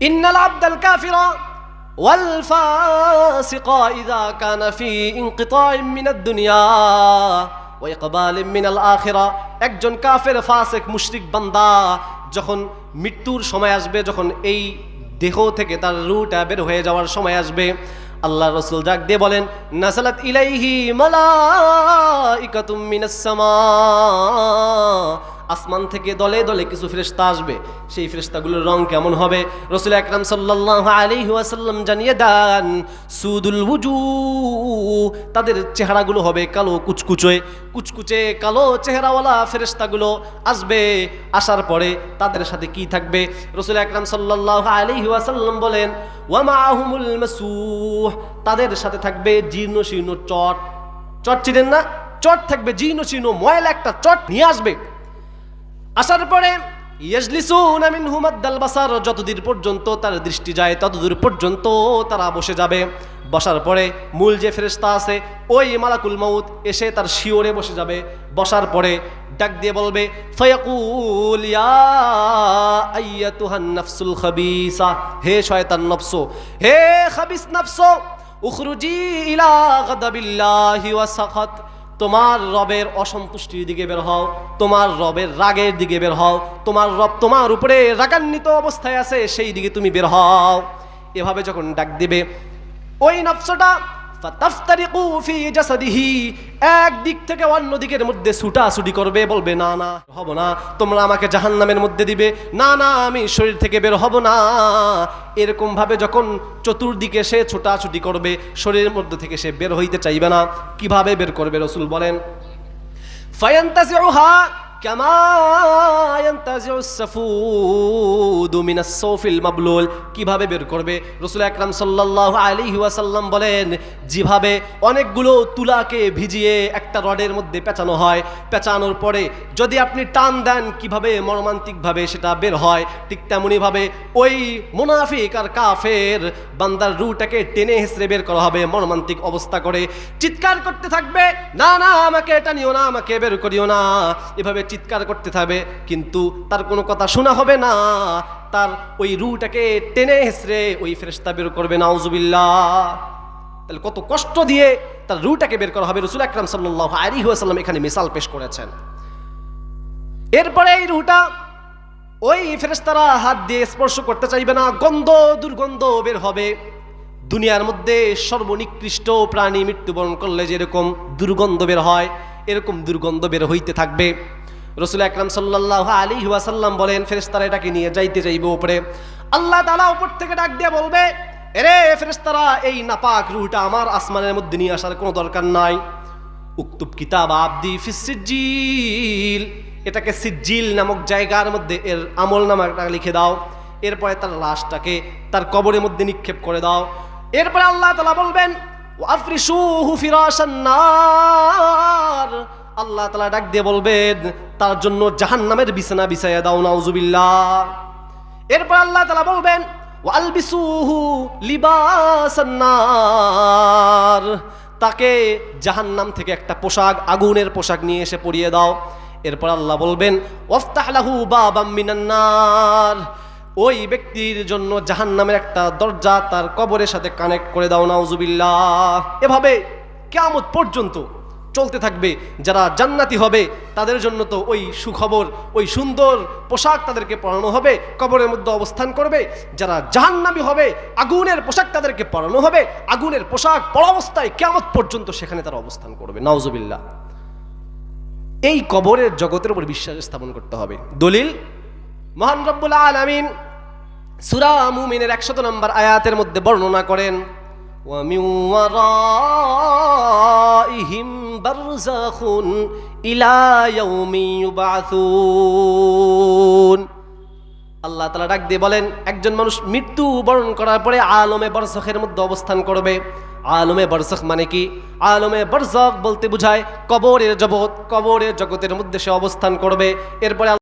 ইন্নাল আবদাল কাফিরা ওয়াল ফাসিকা ইযা কানা ফি ইনকিতাইম মিনাদ দুনিয়া ওয়া ইকবালিম মিনাল আখিরা। একজন কাফের, ফাসিক, মুশরিক বান্দা যখন মৃত্যুর সময় আসবে, যখন এই দেহ থেকে তার রূহটা বের হয়ে যাওয়ার সময় আসবে, আল্লাহ রাসূল ডাক দিয়ে বলেন, নাসালাত ইলাইহি মালাইকাতুম মিনাস সামা, আসমান থেকে দলে দলে কিছু ফেরেশতা আসবে। সেই ফেরেশতাগুলোর রং কেমন হবে? রাসূল আকরাম সাল্লাল্লাহু আলাইহি ওয়াসাল্লাম জানিয়ে দেন, সুদুল ওয়ুজুহ, তাদের চেহারাগুলো হবে কালো কুচকুচে কুচকুচে কালো চেহারাওয়ালা ফেরেশতাগুলো আসবে। আসার পরে তাদের সাথে কি থাকবে? রাসূল আকরাম সাল্লাল্লাহু আলাইহি ওয়াসাল্লাম বলেন, ওয়া মাআহুমুল মাসুহ, তাদের সাথে থাকবে জীর্ণ শীর্ণ চট। চট চিনেন না? চট থাকবে, জীর্ণ শীর্ণ ময়লা একটা চট নিয়ে আসবে। আসার পরে ইয়াজলিসুনা মিনহু মাদ্দাল বাসার, যতদূর পর্যন্ত তার দৃষ্টি যায় ততদূর পর্যন্ত তারা বসে যাবে। বসার পরে মূল যে ফেরেশতা আছে ওই মালাকুল মউত এসে তার শিওরে বসে যাবে। বসার পরে ডাক দিয়ে বলবে, ফায়াকুল ইয়া আইয়াতুহান নাফসুল খাবিসা, হে শয়তান নফস, হে খাবিস নফস, উখরুজি ইলা গাদাবিল্লাহি ওয়া সাখাত, তোমার রবের অসন্তুষ্টির দিকে বের হও, তোমার রবের রাগের দিকে বের হও, তোমার রব তোমার উপরে রাগান্বিত অবস্থায় আছে, সেই দিকে তুমি বের হও। এভাবে যখন ডাক দিবে, ওই নফসটা ফাতাফতারিকু ফি জাসাদিহি, এক দিক থেকে অন্য দিকের মধ্যে ছুটাছুটি করবে, বলবে না না হব না, তোমরা আমাকে জাহান্নামের মধ্যে দিবে, না না আমি শরীর থেকে বের হব না। এরকম ভাবে যখন চতুর্দিকে সে ছুটাছুটি করবে, শরীরের মধ্যে থেকে সে বের হইতে চাইবে না। কিভাবে বের করবে? রাসূল বলেন, ফায়ান্তাজিউহা কামা ইয়ান্তাজিউস সাফুদু মিনাস সাউফিল মাবলুল, কিভাবে বের করবে? রাসূল আকরাম সাল্লাল্লাহু আলাইহি ওয়াসাল্লাম বলেন, যেভাবে অনেকগুলো তুলাকে ভিজিয়ে একটা রডের মধ্যে পেঁচানো হয়, পেঁচানোর পরে যদি আপনি টান দেন কিভাবে মর্মান্তিকভাবে সেটা বের হয়, ঠিক তেমনি ভাবে ওই মুনাফিক আর কাফের বান্দার রূহটাকে টেনে হেঁচড়ে বের করা হবে মর্মান্তিক অবস্থা করে। চিৎকার করতে থাকবে, না না আমাকে এটা নিও না, আমাকে বের করিও না, এভাবে চিৎকার করতে থাকবে, কিন্তু তার কোনো কথা শোনা হবে না। তার ওই রূহটাকে টেনে হেঁচড়ে ওই ফেরেশতা বের করবে, নাউজুবিল্লাহ। তাহলে কত কষ্ট দিয়ে তার রূহটাকে বের করা হবে, রাসূল আকরাম সাল্লাল্লাহু আলাইহি ওয়াসাল্লাম এখানে মিসাল পেশ করেছেন। এরপরে এই রূহটা ওই ফেরেশতারা হাত দিয়ে স্পর্শ করতে চাইবে না, গন্ধ দুর্গন্ধ বের হবে। দুনিয়ার মধ্যে সর্বনিকৃষ্ট প্রাণী মৃত্যুবরণ করলে যেরকম দুর্গন্ধ বের হয়, এরকম দুর্গন্ধ বের হইতে থাকবে। রাসূল আকরাম সাল্লাল্লাহু আলাইহি ওয়াসাল্লাম বলেন, ফেরেশতারা এটাকে নিয়ে যাইতে যাইবে উপরে। আল্লাহ তাআলা উপর থেকে ডাক দিয়ে বলবে, এরে ফেরেশতারা, এই নাপাক রূহটা আমার আসমানের মধ্যে নিয়ে আসার কোনো দরকার নাই। উক্তুব কিতাব আবদি ফিস সিজ্জিল, এটাকে সিজ্জিল নামক জায়গার মধ্যে এর আমল নামাটা লিখে দাও। এরপরে তার লাশটাকে তার কবরের মধ্যে নিক্ষেপ করে দাও। এরপরে আল্লাহ তাআলা বলবেন, ওয়াফরিশুহু ফিরাশান নার, আল্লাহ তাআলা ডাক দিয়ে বলবেন, তার জন্য জাহান্নামের বিছানা বিছাইয়া দাও, নাউজুবিল্লাহ। এরপর আল্লাহ তাআলা বলবেন, ওয়ালবিসুহু লিবাসান নার, তাকে জাহান্নাম থেকে একটা পোশাক, আগুনের পোশাক নিয়ে এসে পরিয়ে দাও। এরপর আল্লাহ বলবেন, ওয়াফতাহ লাহু বাবাম মিনান নার, ওই ব্যক্তির জন্য জাহান্নামের একটা দরজা তার কবরের সাথে কানেক্ট করে দাও, নাউজুবিল্লাহ। এভাবে কিয়ামত পর্যন্ত চলতে থাকবে। যারা জান্নাতি হবে তাদের জন্য তো ওই সুখবর, ওই সুন্দর পোশাক তাদেরকে পরানো হবে, কবরের মধ্যে অবস্থান করবে। যারা জাহান্নামী হবে আগুনের পোশাক তাদেরকে পরানো হবে, আগুনের পোশাক পরা অবস্থায় কিয়ামত পর্যন্ত সেখানে তারা অবস্থান করবে, নাউজুবিল্লাহ। এই কবরের জগতের উপর বিশ্বাস স্থাপন করতে হবে। দলিল, মহান রব্বুল আলামিন সূরা মুমিনের 100 নম্বর আয়াতের মধ্যে বর্ণনা করেন, ওয়া মিন ওয়ারাইহিম বারযাখুন ইলা ইয়াউমি ইউবাসুন। আল্লাহ তাআলা ডাক দিয়ে বলেন, একজন মানুষ মৃত্যু বরণ করার পরে আলমে বারযাখের মধ্যে অবস্থান করবে। আলমে বারযাখ মানে কি? আলমে বারযাখ বলতে বোঝায় কবরের জগৎ, কবরের জগতের মধ্যে সে অবস্থান করবে। এরপরে